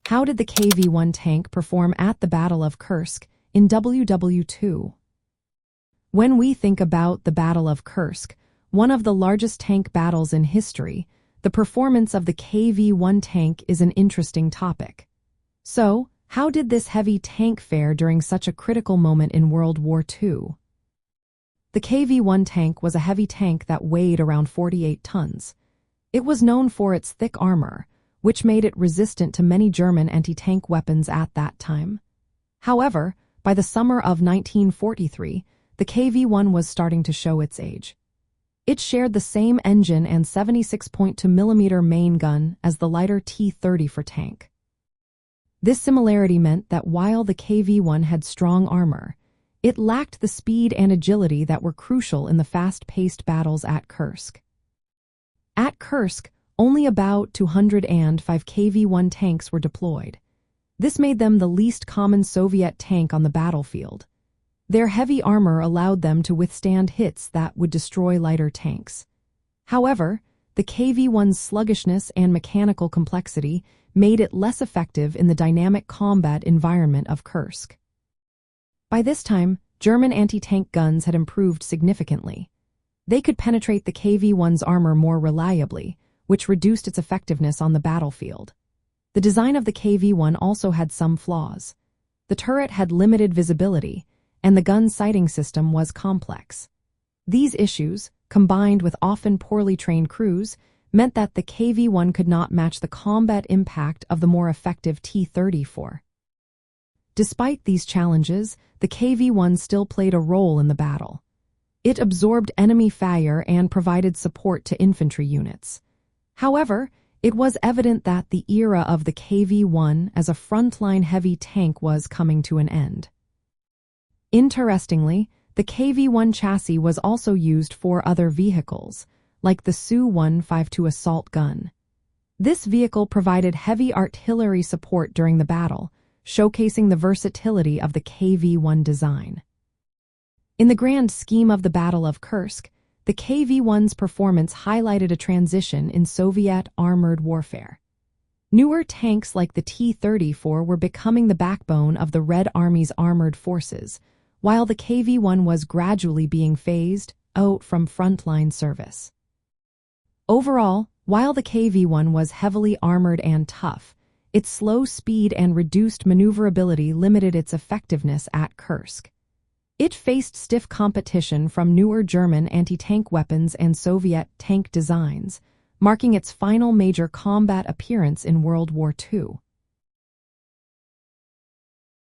How did the KV-1 tank perform at the Battle of Kursk in WWII? When we think about the Battle of Kursk, one of the largest tank battles in history, the performance of the KV-1 tank is an interesting topic. So, how did this heavy tank fare during such a critical moment in World War II? The KV-1 tank was a heavy tank that weighed around 48 tons. It was known for its thick armor, which made it resistant to many German anti-tank weapons at that time. However, by the summer of 1943, the KV-1 was starting to show its age. It shared the same engine and 76.2mm main gun as the lighter T-34 tank. This similarity meant that while the KV-1 had strong armor, it lacked the speed and agility that were crucial in the fast-paced battles at Kursk. At Kursk, only about 205 KV-1 tanks were deployed. This made them the least common Soviet tank on the battlefield. Their heavy armor allowed them to withstand hits that would destroy lighter tanks. However, the KV-1's sluggishness and mechanical complexity made it less effective in the dynamic combat environment of Kursk. By this time, German anti-tank guns had improved significantly. They could penetrate the KV-1's armor more reliably, which reduced its effectiveness on the battlefield. The design of the KV-1 also had some flaws. The turret had limited visibility, and the gun sighting system was complex. These issues, combined with often poorly trained crews, meant that the KV-1 could not match the combat impact of the more effective T-34. Despite these challenges, the KV-1 still played a role in the battle. It absorbed enemy fire and provided support to infantry units. However, it was evident that the era of the KV-1 as a frontline heavy tank was coming to an end. Interestingly, the KV-1 chassis was also used for other vehicles, like the Su-152 assault gun. This vehicle provided heavy artillery support during the battle, showcasing the versatility of the KV-1 design. In the grand scheme of the Battle of Kursk, the KV-1's performance highlighted a transition in Soviet armored warfare. Newer tanks like the T-34 were becoming the backbone of the Red Army's armored forces, while the KV-1 was gradually being phased out from frontline service. Overall, while the KV-1 was heavily armored and tough, its slow speed and reduced maneuverability limited its effectiveness at Kursk. It faced stiff competition from newer German anti-tank weapons and Soviet tank designs, marking its final major combat appearance in World War II.